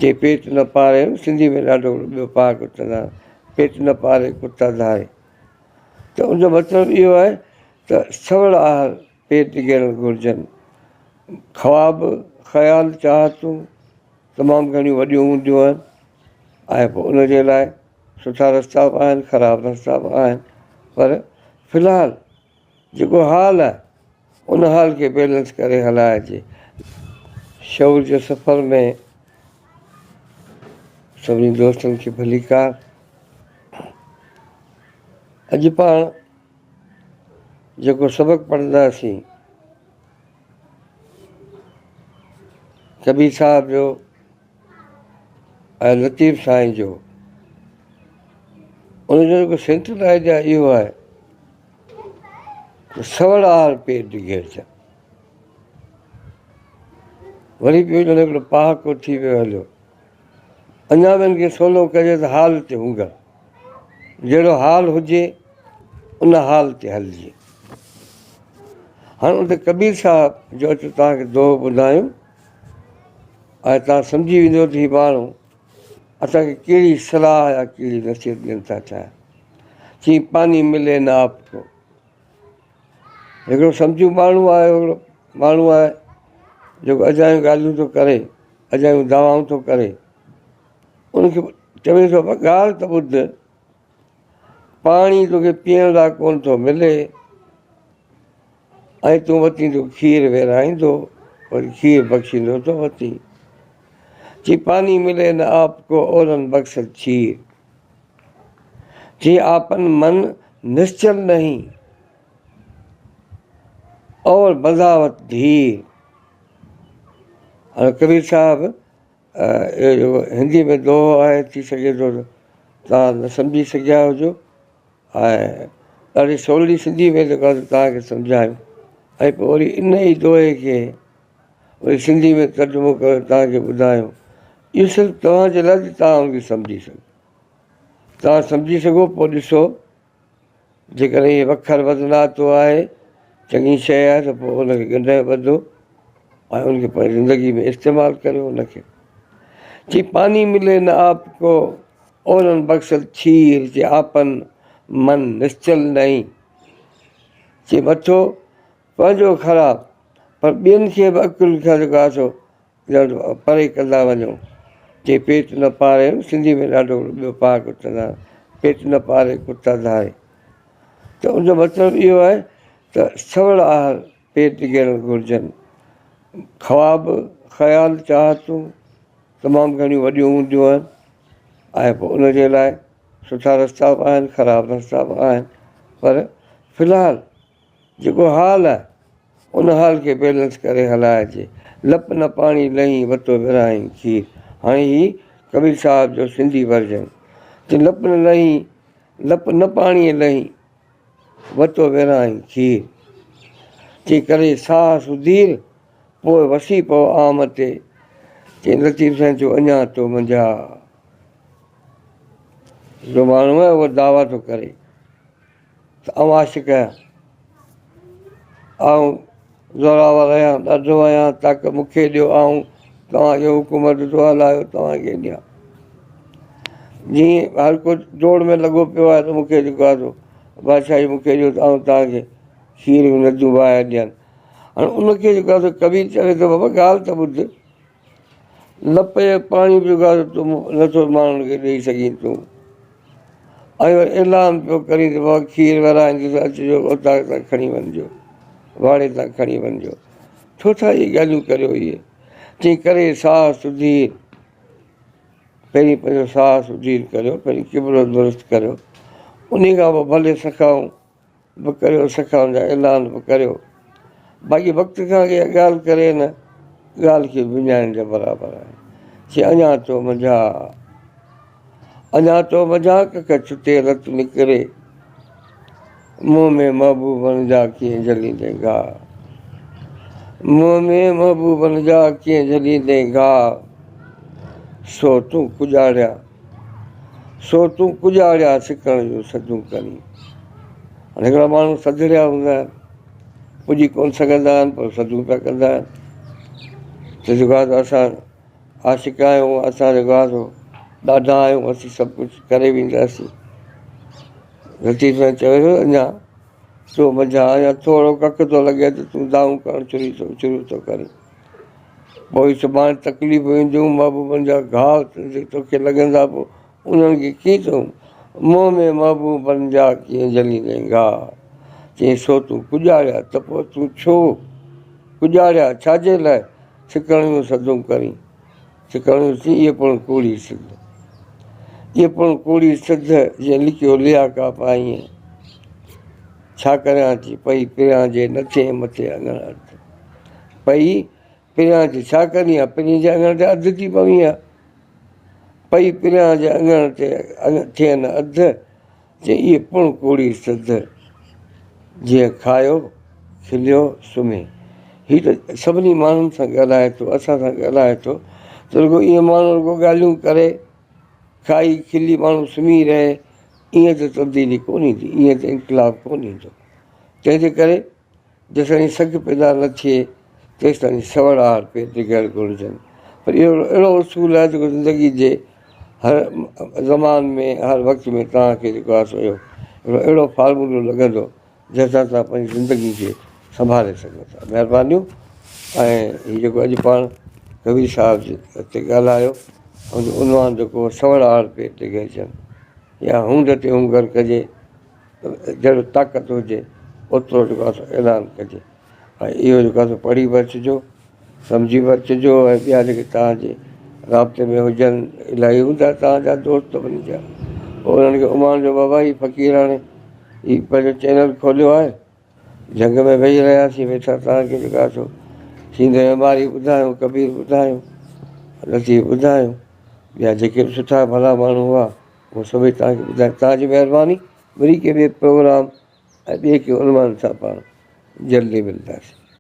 चई पेट न पारे, सिंधी में ॾाढो ॿियो पहाको चवंदा आहिनि, पेट न पारे कुता धारे। त उनजो मतिलबु इहो आहे त सवड़ आहार पेट ॾियणु घुरिजनि। ख़्वाब, ख़्याल, चाहतूं तमामु घणियूं वॾियूं हूंदियूं आहिनि ऐं पोइ उनजे लाइ सुठा रस्ता बि आहिनि, ख़राबु रस्ता बि आहिनि, पर फ़िलहालु जेको हाल आहे उन हाल खे बैलेंस करे हलाइजे। शऊर जे सफ़र में सभिनी दोस्तनि खे भलीकार। अॼु पाण जेको सबक़ु पढ़ंदासीं कबीर साहिब जो ऐं लतीफ़ साईं जो, उनजो जेको सेंट्रल आइडिया इहो आहे त सवड़ आहार पेट घेरजनि। वरी बि हुन हिकिड़ो पहाको थी वियो हलियो, अञा ॿियनि खे सवलो कजे त हाल ते हुंगर, जहिड़ो हाल हुजे उन हाल ते हलिजे। हाणे उते कबीर साहिब जो अचो तव्हांखे दोहो ॿुधायूं ऐं तव्हां सम्झी वेंदो त हीउ माण्हू असांखे कहिड़ी सलाह या कहिड़ी नसीहत ॾियनि था चाहिनि। चई पानी मिले न आपको। हिकिड़ो सम्झू माण्हू आहे, हिकिड़ो माण्हू आहे जेको अजायूं ॻाल्हियूं थो करे, अजायूं दवाऊं थो करे, उनखे चवे थो ॻाल्हि त ॿुध, पाणी तोखे पीअण लाइ कोन थो मिले ऐं तूं वती तूं खीर विरहाईंदो, वरी खीर बख़्शींदो थो वती। चई पानी मिले न आपको औरन बख्शत खीर। चई आपन मन निश्चल नहीं और बंधावत धीर। हाणे कबीर साहिबु इहो जेको हिंदी में दोहो आहे, थी सघे थो तव्हां न सम्झी सघिया हुजो ऐं ॾाढी सवली सिंधी में जेको आहे तव्हांखे सम्झायूं ऐं पोइ वरी इन ई दोहे खे वरी सिंधी में तर्जुमो करे तव्हांखे ॿुधायूं। इहो सिर्फ़ु तव्हांजे लाइ त तव्हां हुनखे सम्झी सघो। तव्हां सम्झी सघो पोइ ॾिसो, जेकॾहिं इहे वखर वदनातो आहे, चङी शइ आहे, त पोइ हुनखे ॻंढे ॿधो ऐं उनखे पंहिंजी ज़िंदगी में इस्तेमालु करियो उनखे। चई पानी मिले न आपको औरन बख्शत खीर। चई आपन मन निश्चल नहीं। चई मथो पंहिंजो ख़राबु पर ॿियनि खे बि अकुल खां जेको आहे सो ॼण परे कंदा वञो। चई पेट न पारे, सिंधी में ॾाढो ॿियो पहाको चवंदा आहिनि, पेट न पारे कुता धारे। त उनजो मतिलबु इहो आहे त सवड़ आहार पेट ॾियणु घुरिजनि। ख़्वाब, ख़्याल, चाहतूं तमामु घणियूं वॾियूं हूंदियूं आहिनि ऐं पोइ उनजे लाइ सुठा रस्ता बि आहिनि, ख़राबु रस्ता बि आहिनि, पर फ़िलहालु जेको हाल आहे उन हाल खे बैलेंस करे हलाइजे। लप न पाणी लही वतो विरहाई खीर। हाणे ही कबीर साहिब जो सिंधी वर्जन। चई लप न लही, लप न पाणीअ लही वतो विरहाई खीर। चई करे साह सुधीर पोइ वसी पओ आम ते। चई लतीफ़ साईं चयो अञा तो मुंहिंजा। जो माण्हू आहे उहो दावा थो करे त आऊं आशिक़ आहियां, आऊं ज़ोरावर आहियां, ॾाढो आहियां, ताक़त मूंखे ॾियो, आऊं तव्हांखे हुकूमत जो हलायो, तव्हांखे ॾियां। जीअं हर को जोड़ में लॻो पियो आहे त मूंखे जेको आहे सो बादशाही मूंखे ॾियो त आऊं तव्हांखे खीर नदियूं वहाए ॾियनि। हाणे उनखे जेको आहे सो कबीर चवे थो बाबा ॻाल्हि त ॿुध, लप जे पाणी बि जेको आहे तूं नथो माण्हुनि खे ॾेई सघीं तूं, ऐं वरी ऐलान पियो करीं त बाबा खीर विरहाईंदी त अचिजो उतां तां खणी वञिजो, वाड़े तां खणी वञिजो। छो था इहे ॻाल्हियूं करियो इहे? चई करे साह सुधीर। पहिरीं पंहिंजो साह सुधीर करियो, पहिरीं किबिरो दुरुस्त करियो, उन खां पोइ भले सखाऊं बि करियो, सखाउनि जा ऐलान बि करियो। बाक़ी वक़्त खां अॻे ॻाल्हि करे न, ॻाल्हि खे विञाइण जे बराबरि आहे। चई अञा तो मज़ा, अञा तो मज़ा कख छुटे रत निकिरे, मुंहं में महबूबनि जा कीअं झलींदे गाह। मुंहं में महबूबनि जा कीअं झलींदे गाह, सो तूं कुॼाड़िया, सो तूं कुॼाड़िया सिकण जूं सदूं करी। हाणे हिकिड़ा माण्हू सधड़िया हूंदा आहिनि, पुॼी कोन सघंदा आहिनि पर सदूं पिया कंदा आहिनि। त जेको आहे त असां आशिक़ आहियूं, असां जेको आहे सो ॾाढा आहियूं, असीं सभु कुझु करे वेंदासीं। लतीफ़ साईं चयो अञा तो मज़ा, अञा थोरो कख थो लॻे त तूं दाऊं करणु शुरू थो करीं। पोइ सुभाणे तकलीफ़ूं ईंदियूं, महबूबनि जा घाव तोखे लॻंदा, पोइ उन्हनि खे कीअं चऊं? मुंहं में महबूबनि जा कीअं जलींदे घाव, चई सो तूं पुॼाड़िया त पोइ तूं छो पुॼाड़िया छाजे लाइ? सिकणियूं सदूं करीं, सिकणियूं थी इहे पिणु कूड़ी सिध, इहे पिणु कूड़ी सिध जीअं लिखियो लिया का पाईं, छा करियां थी पई पिरियां जे नथे मथे अङण अधु, पई पिरियां जे छा कंदी आहे, पिरीं जे अङण ते अधु थी पवी आहे, पई पिरियां जे अङण ते थियनि अधु, चई इहे पिणु कूड़ी सिध जीअं खायो खिलियो सुम्हे। हीअ त सभिनी माण्हुनि सां ॻाल्हाए थो, असां सां ॻाल्हाए थो, त रुॻो इहे माण्हू रुॻो ॻाल्हियूं करे खाई खिली माण्हू सुम्ही रहे, ईअं त तब्दीली कोन ईंदी, ईअं त इनकलाब कोन ईंदो। तंहिंजे करे जेसिताईं सघ पैदा न थिए तेसिताईं सवड़ा पेट टिकणु घुरिजनि। पर इहो अहिड़ो उसूल आहे जेको ज़िंदगी जे हर ज़मान में हर वक़्त में तव्हांखे जेको आहे सो हिकिड़ो अहिड़ो फार्मूलो लॻंदो जंहिंसां तव्हां पंहिंजी ज़िंदगी खे संभाले सघो था। महिरबानियूं। ऐं हीउ जेको अॼु पाण कबीर साहिब जे हिते ॻाल्हायो, हुनजो उनवान जेको सवड़ा पेट टिकजनि या हूंद ते हुंगर कजे, जहिड़ो ताक़त हुजे ओतिरो जेको आहे सो ऐलान कजे। ऐं इहो जेको आहे सो पढ़ी बि अचिजो, सम्झी बि अचिजो, ऐं ॿिया जेके तव्हांजे राब्ते में हुजनि, इलाही हूंदा तव्हांजा दोस्त वञी जा, पोइ उन्हनि खे उमान जो बाबा ही फ़क़ीर हाणे हीउ पंहिंजो चैनल खोलियो आहे, जंग में वेही रहियासीं वेठा तव्हांखे जेको आहे सो सींधे अमारी ॿुधायूं, कबीर ॿुधायूं, लतीफ़ ॿुधायूं, ॿिया जेके बि सुठा भला माण्हू हुआ उहे सभई तव्हांखे ॿुधाए। तव्हांजी महिरबानी। वरी के ॿिए प्रोग्राम ऐं ॿिए के उनवान सां पाण जल्दी मिलंदासीं।